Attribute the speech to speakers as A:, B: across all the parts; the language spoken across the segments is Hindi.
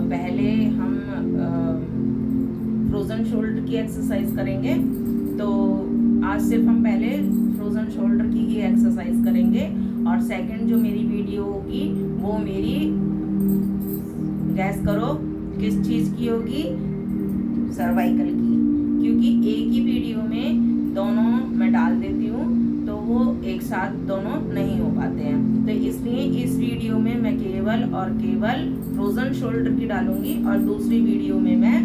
A: पहले हम फ्रोज़न शोल्डर की एक्सरसाइज करेंगे। तो आज सिर्फ हम पहले फ्रोज़न शोल्डर की ही एक्सरसाइज करेंगे और सेकंड जो मेरी वीडियो होगी वो मेरी गैस करो किस चीज़ की होगी, सर्वाइकल की, क्योंकि एक ही वीडियो में दोनों मैं डाल देती हूँ तो वो एक साथ दोनों नहीं हो पाते हैं। तो इसलिए इस वीडियो में मैं केवल और केवल फ्रोज़न शोल्डर की डालूंगी और दूसरी वीडियो में मैं,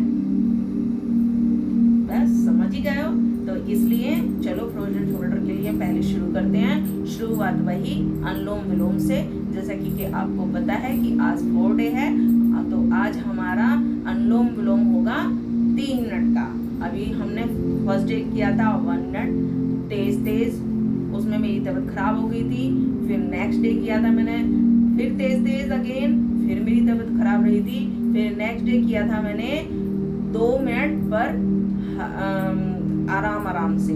A: बस समझ ही गए हो। तो इसलिए चलो फ्रोज़न शोल्डर के लिए पहले शुरू करते हैं। शुरुआत वही अनुलोम विलोम से, जैसा कि आपको पता है कि आज 4 डे है, तो आज हमारा अनुलोम विलोम होगा 3 मिनट का। अभी हमने फर्स्ट डे किया था 1 मिनट तेज, उसमें मेरी तबीयत खराब हो गई थी। फिर नेक्स्ट डे किया था मैंने फिर तेज अगेन, फिर मेरी तबीयत खराब रही थी। फिर नेक्स्ट डे किया था मैंने 2 मिनट पर आराम से।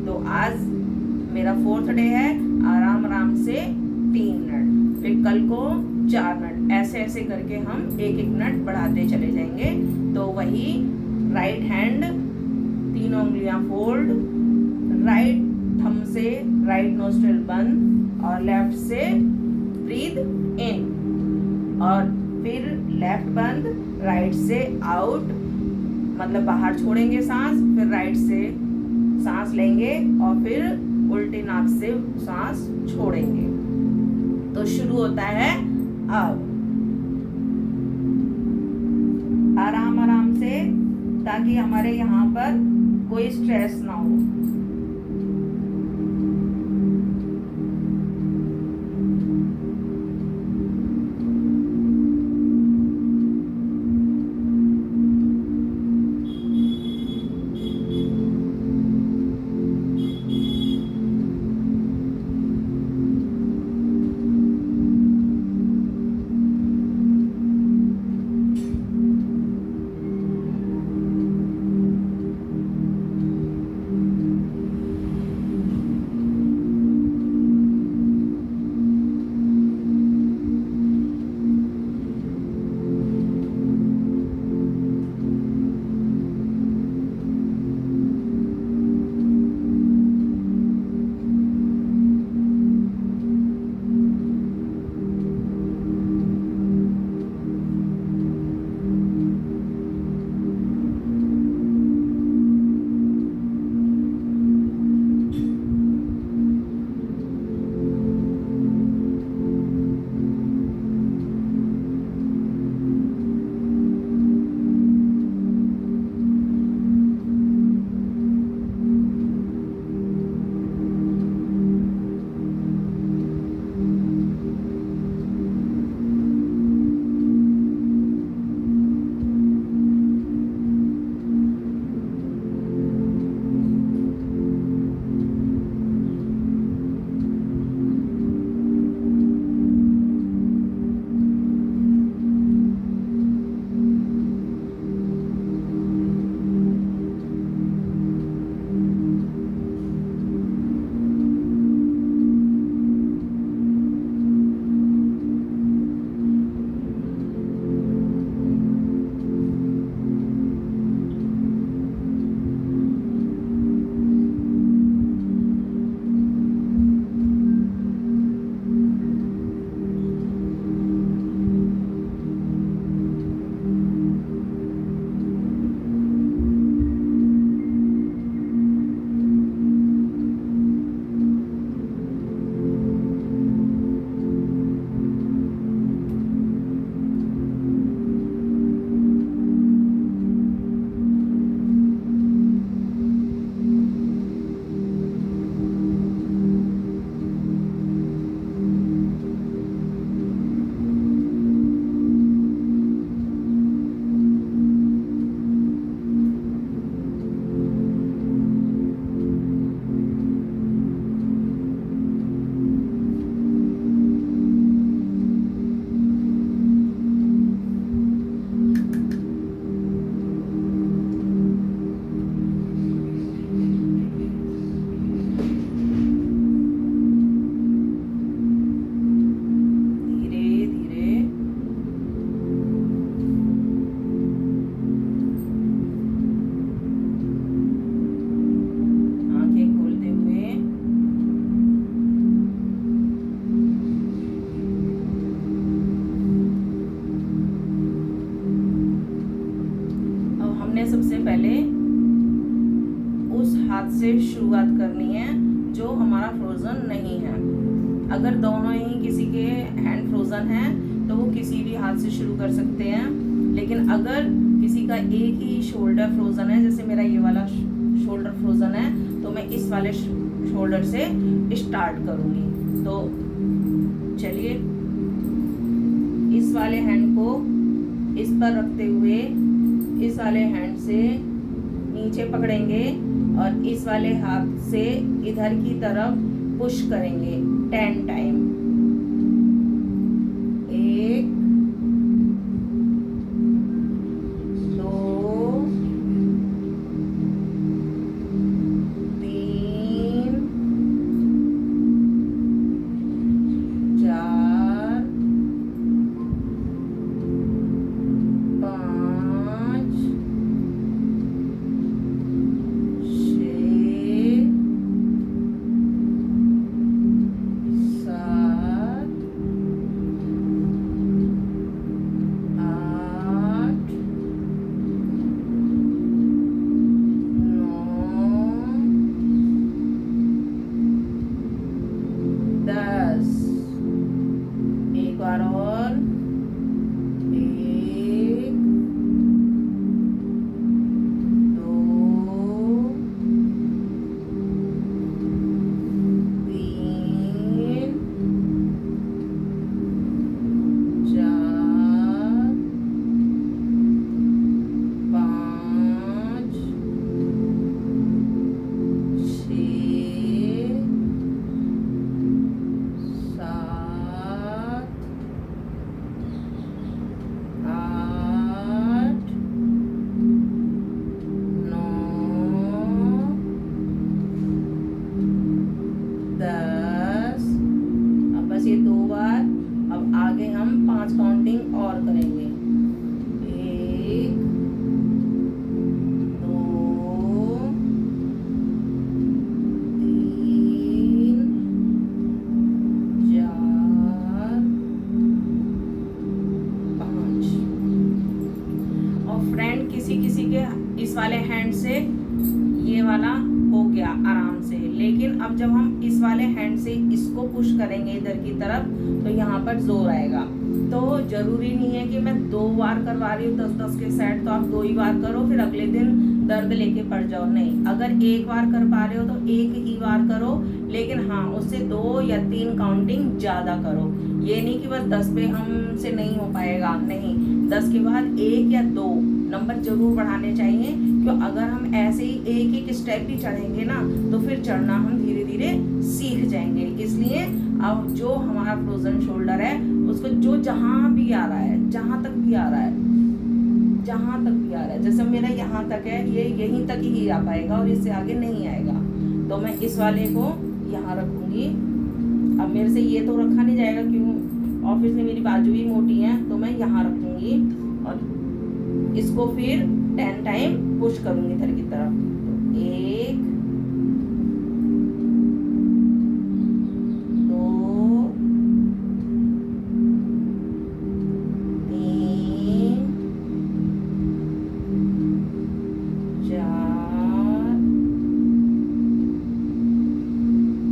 A: तो आज मेरा 4th डे है, आराम से 3 मिनट, फिर कल को 4 मिनट, ऐसे करके हम 1-1 मिनट बढ़ाते चले जाएंगे। तो वही राइट हैंड 3 उंगलियां फोल्ड, राइट थंब से राइट नोस्ट्रिल बंद और लेफ्ट से ब्रीथ इन, और फिर लेफ्ट बंद, राइट से आउट, मतलब बाहर छोड़ेंगे सांस, फिर राइट से सांस लेंगे और फिर उल्टी नाक से सांस छोड़ेंगे। तो शुरू होता है अब, आराम से, ताकि हमारे यहाँ पर कोई स्ट्रेस ना हो। अगर दोनों ही किसी के हैंड फ्रोजन हैं तो वो किसी भी हाथ से शुरू कर सकते हैं, लेकिन अगर किसी का एक ही शोल्डर फ्रोजन है, जैसे मेरा ये वाला शोल्डर फ्रोजन है, तो मैं इस वाले शोल्डर से स्टार्ट करूंगी। तो चलिए, इस वाले हैंड को इस पर रखते हुए इस वाले हैंड से नीचे पकड़ेंगे और इस वाले हाथ से इधर की तरफ पुश करेंगे 10 टाइम। 1 2 3 4 5 6 7 8 9 10। एक बार और, 1 2 3 4 5 6 7 8 9 10। अब बस ये 2 बार। अब आगे हम 5 काउंटिंग और करेंगे। 1 2 3 4 5। और फ्रेंड, किसी किसी के इस वाले हैंड से ये वाला हो गया आराम से, लेकिन अब जब हम इस वाले हैंड से इसको पुश करेंगे इधर की तरफ तो यहाँ पर जोर आएगा। तो जरूरी नहीं है कि मैं 2 बार करवा रही हूँ 10-10 के सेट तो आप 2 ही बार करो फिर अगले दिन दर्द लेके पड़ जाओ। नहीं, अगर 1 बार कर पा रहे हो तो 1 ही बार करो, लेकिन हाँ उससे 2 या 3 काउंटिंग ज्यादा करो। ये नहीं कि बस 10 पे हमसे नहीं हो पाएगा, नहीं, 10 के बाद 1 या 2 नंबर जरूर बढ़ाने चाहिए। क्यों, अगर हम ऐसे ही एक एक स्टेप भी चढ़ेंगे ना तो फिर चढ़ना हम धीरे धीरे सीख जाएंगे। इसलिए अब जो हमारा फ्रोजन शोल्डर है उसको जो जहाँ भी आ रहा है, जहाँ तक भी आ रहा है, जहाँ तक भी आ रहा है, जैसे मेरा यहाँ तक है, ये यहीं तक ही आ पाएगा और इससे आगे नहीं आएगा। तो मैं इस वाले को यहाँ रखूंगी। अब मेरे से ये तो रखा नहीं जाएगा, क्यों, ऑफिस में मेरी बाजू भी मोटी है, तो मैं यहाँ रखूंगी और इसको फिर 10 टाइम पुश करूंगी इधर की तरफ। तो 1 2 3 4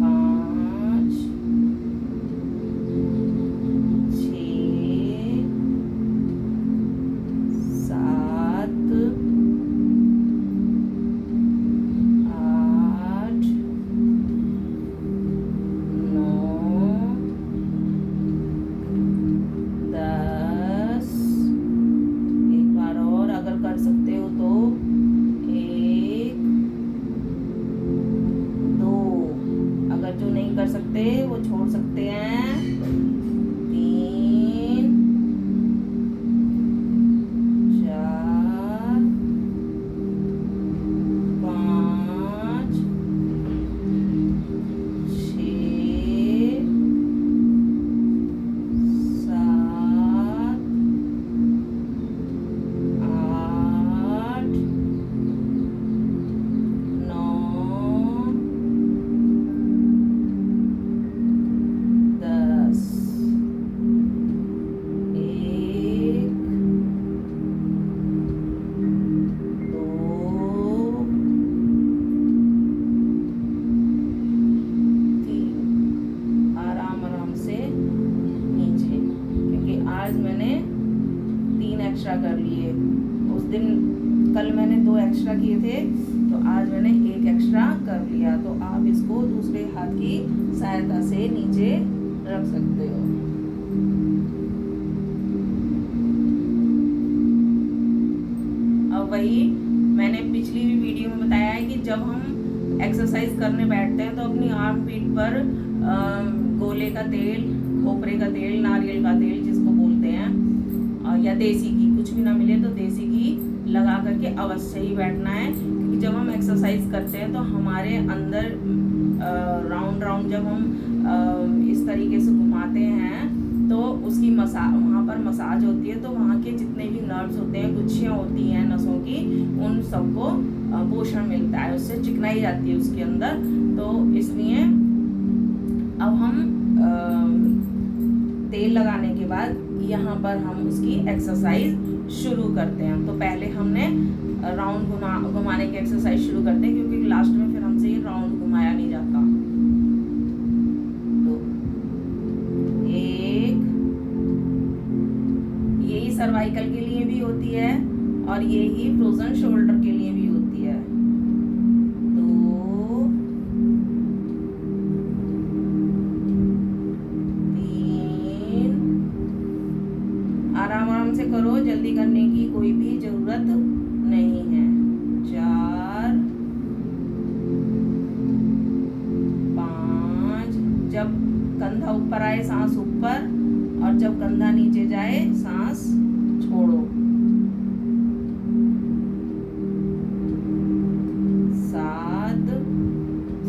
A: 5 6 7 8 9 10। एक बार और अगर कर सकते हो तो 1 2, अगर जो नहीं कर सकते वो छोड़ सकते हैं। 3 4 5 6 7 8 9 10। कर लिए। उस दिन कल मैंने 2 एक्स्ट्रा किए थे, तो आज मैंने 1 एक्स्ट्रा कर लिया। तो आप इसको दूसरे हाथ की सहायता से नीचे रख सकते हो। अब वही मैंने पिछली वीडियो में बताया है कि जब हम एक्सरसाइज करने बैठते हैं तो अपनी आर्म पीठ पर गोले का तेल, खोपरे का तेल, नारियल का तेल जिसको बोलते हैं, या देसी घी, कुछ भी ना मिले तो देसी घी लगा करके अवश्य ही बैठना है। क्योंकि जब हम एक्सरसाइज करते हैं तो हमारे अंदर राउंड राउंड जब हम इस तरीके से घुमाते हैं तो उसकी वहाँ पर मसाज होती है, तो वहाँ के जितने भी नर्व्स होते हैं, गुच्छियाँ होती हैं नसों की, उन सबको पोषण मिलता है, उससे चिकनाई जाती है उसके अंदर। तो इसलिए अब हम तेल लगाने के बाद यहाँ पर हम उसकी एक्सरसाइज शुरू करते हैं। तो पहले हमने राउंड घुमाने की एक्सरसाइज शुरू करते हैं, क्योंकि लास्ट में फिर हमसे ये राउंड घुमाया नहीं जाता। तो 1, यही सर्वाइकल के लिए भी होती है और यही फ्रोजन शोल्डर के लिए भी होती है। 2, 3, आराम आराम से करो, जल्दी करने की कोई भी जरूरत नहीं है। 4, 5, जब कंधा ऊपर आए सांस ऊपर, और जब कंधा नीचे जाए सांस छोड़ो। 7,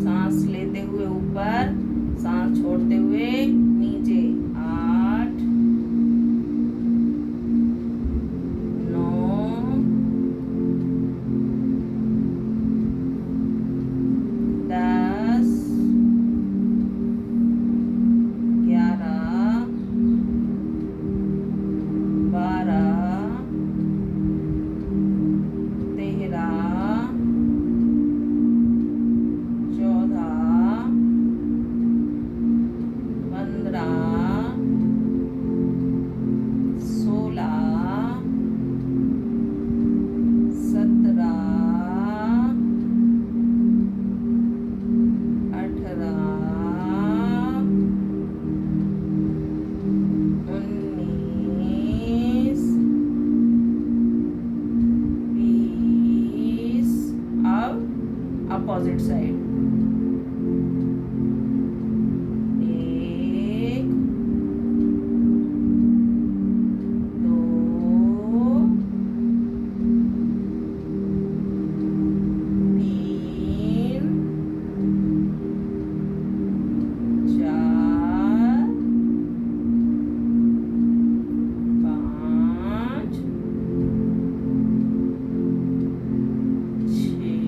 A: सांस लेते हुए ऊपर, सांस छोड़ते हुए नीचे। 8, 9, 10, 11, 12, 13, 14, 15, 16, 17, 18, 19, 20। अब अपोजिट साइड। 1, 2, 3, 4, 5, 6,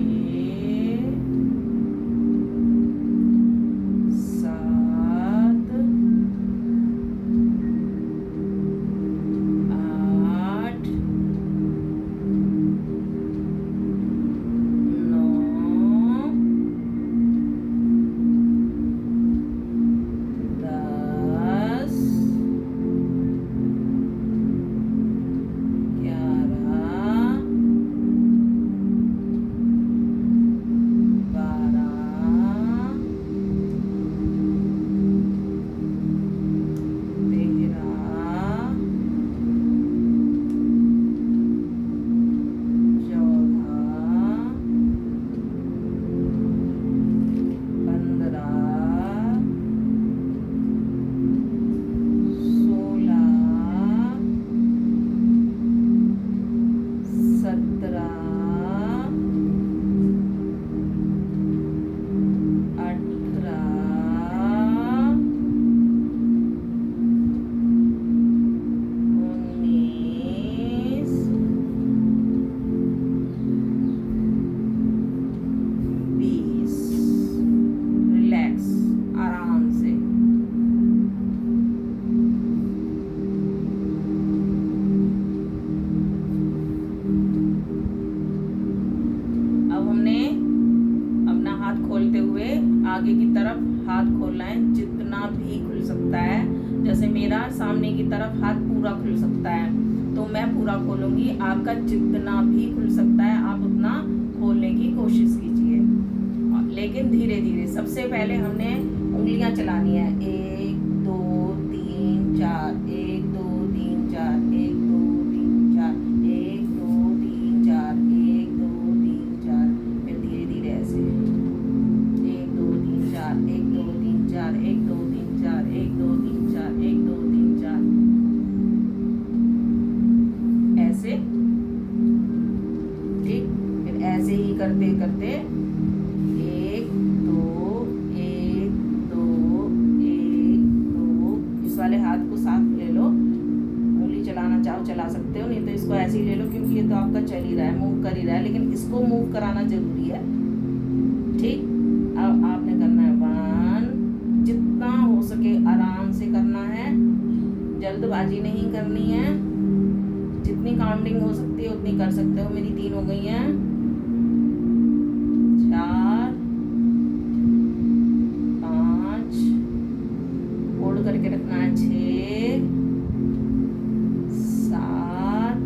A: 7, 8, 9, 10, 11, 12, 13, 14, 15, 16, 17, 18, 19, 20। रिलैक्स, आराम से। अब हमने अपना हाथ खोलते हुए आगे की तरफ हाथ खोलना है, जितना भी खुल सकता है। जैसे मेरा सामने की तरफ हाथ पूरा खुल सकता है, तो मैं पूरा खोलूंगी। आपका जितना भी खुल सकता है आप उतना खोलने की कोशिश कीजिए, लेकिन धीरे धीरे। सबसे पहले हमने उंगलियां चलानी है, 1 2 3 4, 1 2 3 4, 1 2 3 4, 1 2 3 4, 1 2 3 4, फिर धीरे धीरे ऐसे 1 2 3 4, 1 2 3 4, 1 2 3 4, 1 2 3 4, 1 2 3 4, ऐसे। ठीक, फिर ऐसे ही करते करते 1 2 1 2 1 2, इस वाले हाथ को साथ ले लो। उंगली चलाना चाहो चला सकते हो, नहीं तो इसको ऐसे ही ले लो, क्योंकि ये तो आपका चल ही रहा है, मूव कर ही रहा है, लेकिन इसको मूव कराना जरूरी है। ठीक, अब आपने करना है 1, जितना हो सके आराम से करना है, जल्दबाजी नहीं करनी है। जितनी काउंटिंग हो सकती है उतनी कर सकते हो। मेरी 3 हो गई हैं, 4 5, होल्ड करके रखना है, 6 7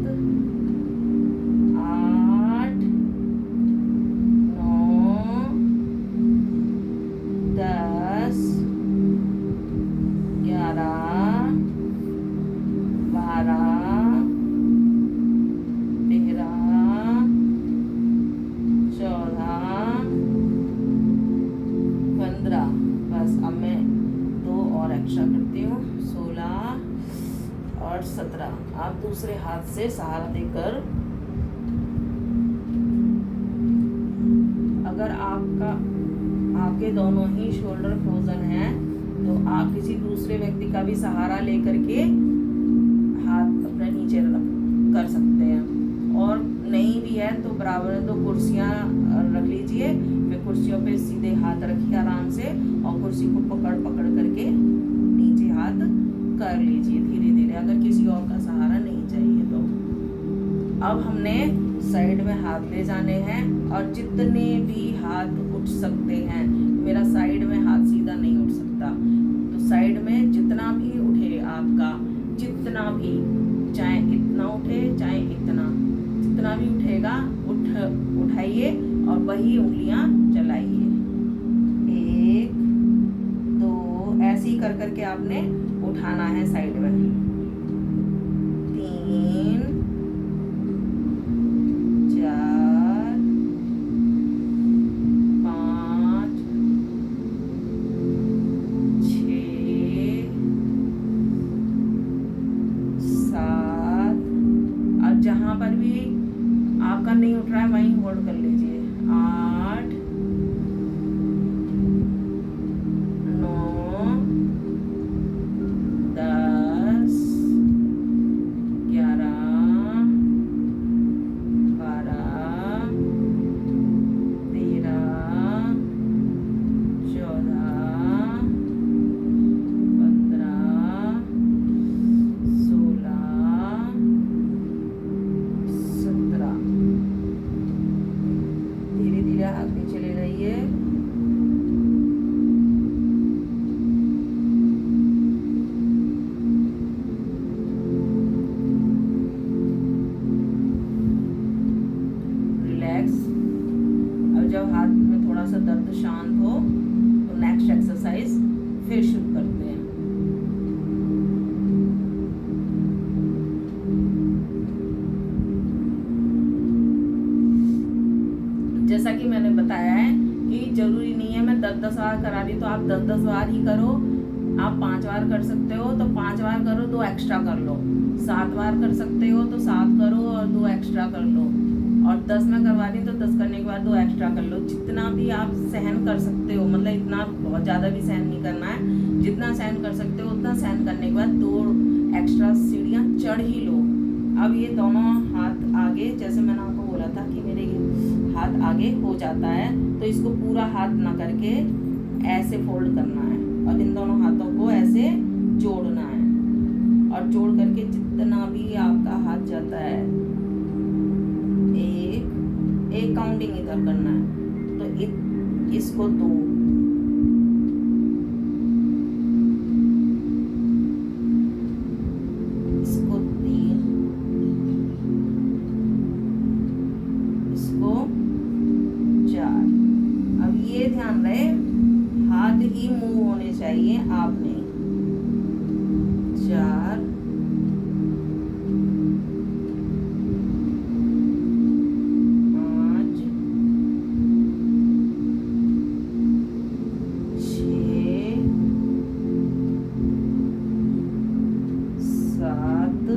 A: 8 9 10 11 12 13 14 15। बस अब मैं 2 और एक्स्ट्रा करती हूँ, 16 और 17। आप दूसरे हाथ से सहारा देकर, अगर आपके दोनों ही शोल्डर फ्रोजन हैं तो आप किसी दूसरे व्यक्ति का भी सहारा लेकर के हाथ अपने नीचे कर सकते हैं, और नहीं भी है तो बराबर 2 कुर्सियाँ रख लीजिए। फिर कुर्सियों पे सीधे हाथ रखिए आराम से, और कुर्सी को पकड़ पकड़ करके नीचे हाथ कर लीजिए धीरे धीरे, अगर किसी और का सहारा नहीं चाहिए तो। अब हमने साइड में हाथ ले जाने हैं, और जितने भी हाथ उठ सकते हैं, मेरा साइड में हाथ सीधा नहीं उठ सकता, तो साइड में जितना भी उठे आपका, जितना भी, चाहे इतना उठे चाहे इतना, जितना भी उठेगा उठाइए और वही उंगलियां चलाइए। 1 2 ऐसे ही कर करके आपने उठाना है साइड में। 3 4 5 6 7। अब जहां पर भी आपका नहीं उठ रहा है वहीं होल्ड कर लीजिए। 8 9 10 11 12 13 14 15 16 17। धीरे धीरे हाथ नीचे ले जाइए। रिलैक्स। अब जब हाथ में थोड़ा सा दर्द शांत हो तो नेक्स्ट एक्सरसाइज फिर शुरू करते हैं। जैसा कि मैंने बताया है कि जरूरी नहीं है मैं 10-10 बार करा रही तो आप 10-10 बार ही करो। आप 5 बार कर सकते हो तो 5 बार करो, 2 एक्स्ट्रा कर लो। 7 बार कर सकते हो तो 7 करो और 2 एक्स्ट्रा कर लो। और 10 में करवा रही तो 10 करने के बाद 2 एक्स्ट्रा कर लो। जितना भी आप सहन कर सकते हो, मतलब इतना बहुत ज़्यादा भी सहन नहीं करना है, जितना सहन कर सकते हो उतना सहन करने के बाद 2 एक्स्ट्रा सीढ़ियाँ चढ़ ही लो। अब ये दोनों हाथ आगे, जैसे मैंने आपको बोला था कि मेरे हाथ आगे हो जाता है, तो इसको पूरा हाथ ना करके ऐसे फोल्ड करना है और इन दोनों हाथों को ऐसे जोड़ना है, और जोड़ करके जितना भी आपका हाथ जाता है, एक काउंटिंग इधर करना है, तो इसको 2, इसको 3, होने चाहिए, आप नहीं। 4 5 6 7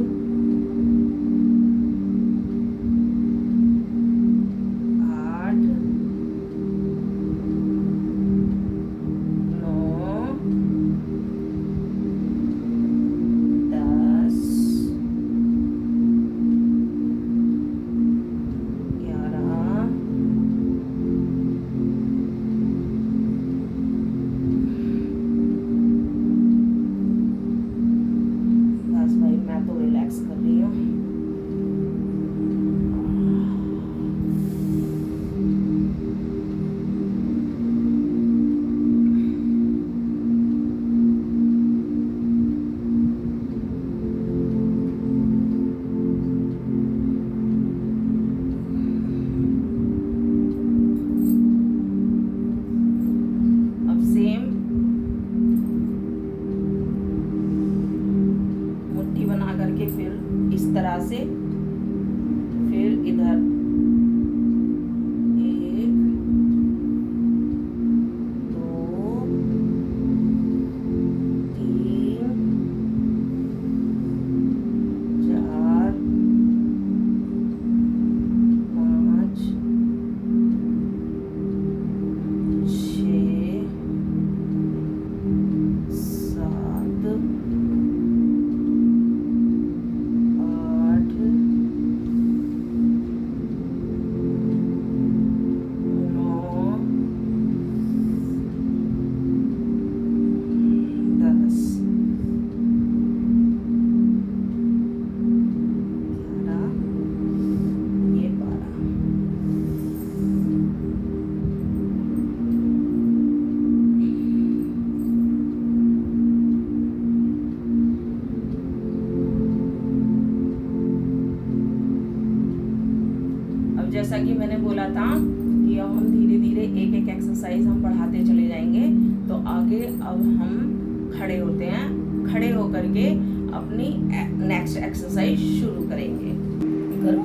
A: 8 9 10 11 बस भाई, मैं तो रिलैक्स कर रही हूँ। अब सेम मुट्ठी बना करके फिर इस तरह से, फिर इधर 1 2 3 4 5 6 7 8 9 10 11 ये 12। अब जैसा कि मैंने बोला था कि अब हम धीरे धीरे एक एक एक्सरसाइज हम बढ़ाते चले जाएंगे। तो आगे अब हम खड़े होते हैं, खड़े होकर के अपनी नेक्स्ट एक्सरसाइज शुरू करेंगे। करो।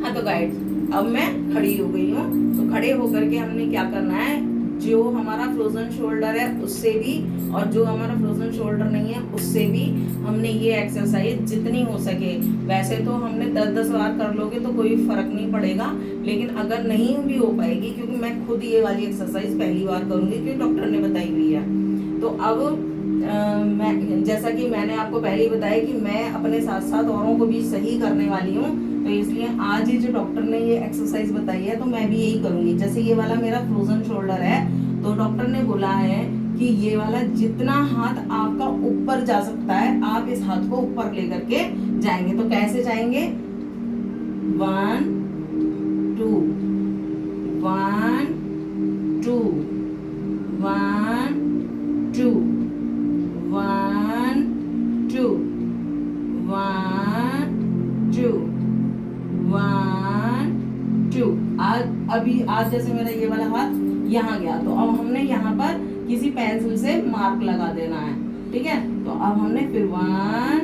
A: हाँ तो गाइड, अब मैं खड़ी हो गई हूँ। तो खड़े होकर के हमने क्या करना है, जो हमारा फ्रोजन शोल्डर है उससे भी, और जो हमारा फ्रोजन शोल्डर नहीं है उससे भी हमने ये एक्सरसाइज जितनी हो सके, वैसे तो हमने 10-10 बार कर लोगे तो कोई फर्क नहीं पड़ेगा, लेकिन अगर नहीं भी हो पाएगी, क्योंकि मैं खुद ये वाली एक्सरसाइज पहली बार करूंगी क्योंकि डॉक्टर ने बताई हुई है। तो अब मैं, जैसा कि मैंने आपको पहले ही बताया कि मैं अपने साथ साथ औरों को भी सही करने वाली हूँ, तो इसलिए आज ही जो डॉक्टर ने ये एक्सरसाइज बताई है तो मैं भी यही करूंगी। जैसे ये वाला मेरा फ्रोजन शोल्डर है, तो डॉक्टर ने बोला है कि ये वाला जितना हाथ आपका ऊपर जा सकता है, आप इस हाथ को ऊपर लेकर के जाएंगे। तो कैसे जाएंगे, 1 2 1 2 1 2 1 2 1 2 1 2। आज जैसे मेरा ये वाला हाथ यहाँ गया, तो अब हमने यहाँ पर किसी पेंसिल से मार्क लगा देना है, ठीक है। तो अब हमने फिर 1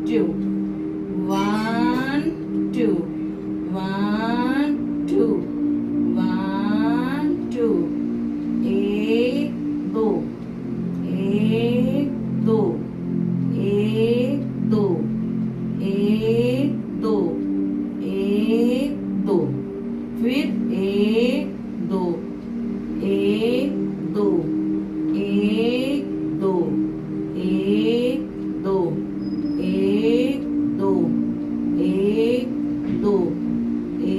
A: 2 1 2 1 2 1 2 1 2 1 2 1 2 1 2 1 2, फिर 1 2 1 2 1 2 1 2 1 2 1 2 1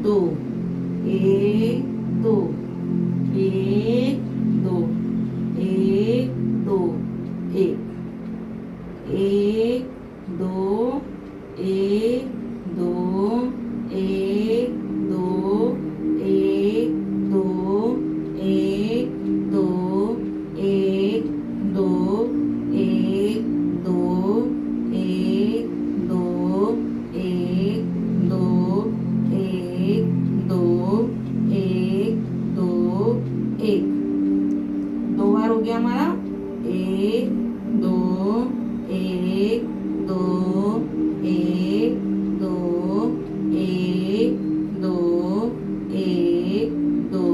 A: 2 1 2 1 2 1 2 1 1 2 1 2 1 2 1 2 1 2 1 2 1 2 1 2 1 2 1 2 1 2 1। बार हो गया हमारा 1 2 1 2 1 2 1 2 1 2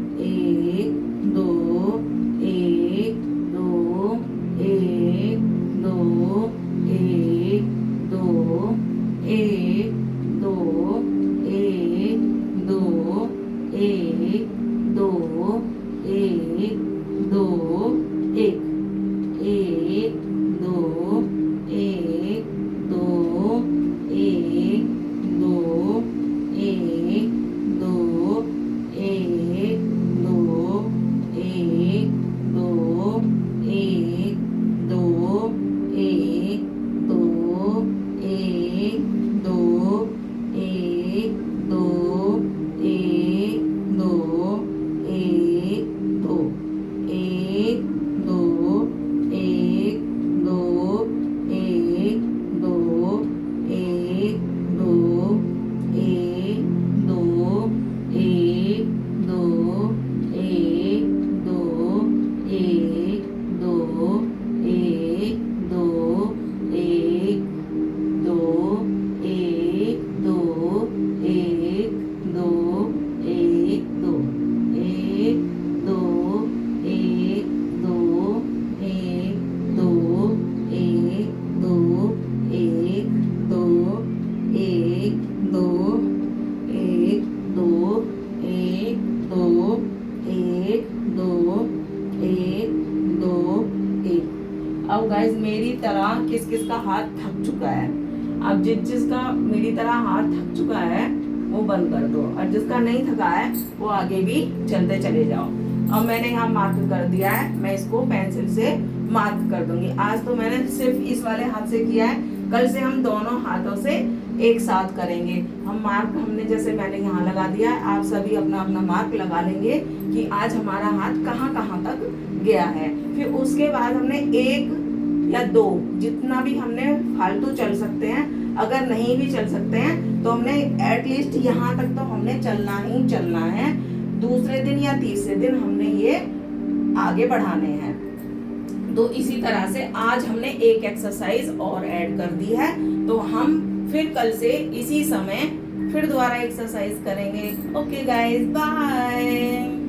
A: 1 2 1 2 1 2 1 2 1 2 1 2 1 2 1 2 1 1 2 1 2 1 2 1 2 1 2 1 2 1 2 1 2 1 2 1 2 1 2 1 2 1 2 1 2 1 2 1 2 1 2 1 2 1 2 1 2 1 2 1 2 1 2 1 2 1 2 1 2 1 2 1 2 1 2 1 2 1 2 1 2 1 2 1 2 1 2 1। अब गाइस मेरी तरह किस किस का हाथ थक चुका है, अब जिसका मेरी तरह हाथ थक चुका है वो बंद कर दो, और जिसका नहीं थका है वो आगे भी चलते चले जाओ। अब मैंने यहाँ मार्क कर दिया है, मैं इसको पेंसिल से मार्क कर दूंगी। आज तो मैंने सिर्फ इस वाले हाथ से किया है, कल से हम दोनों हाथों से एक साथ करेंगे। हम मार्क हमने जैसे मैंने यहाँ लगा दिया है, आप सभी अपना अपना मार्क लगा लेंगे कि आज हमारा हाथ कहाँ कहाँ तक गया है। फिर उसके बाद हमने 1 या 2 जितना भी हमने फालतू चल सकते हैं, अगर नहीं भी चल सकते हैं तो हमने एटलीस्ट यहाँ तक तो हमने चलना ही चलना है। दूसरे दिन या तीसरे दिन हमने ये आगे बढ़ाने हैं। तो इसी तरह से आज हमने एक एक्सरसाइज और ऐड कर दी है, तो हम फिर कल से इसी समय फिर दोबारा एक्सरसाइज करेंगे। Okay guys, bye.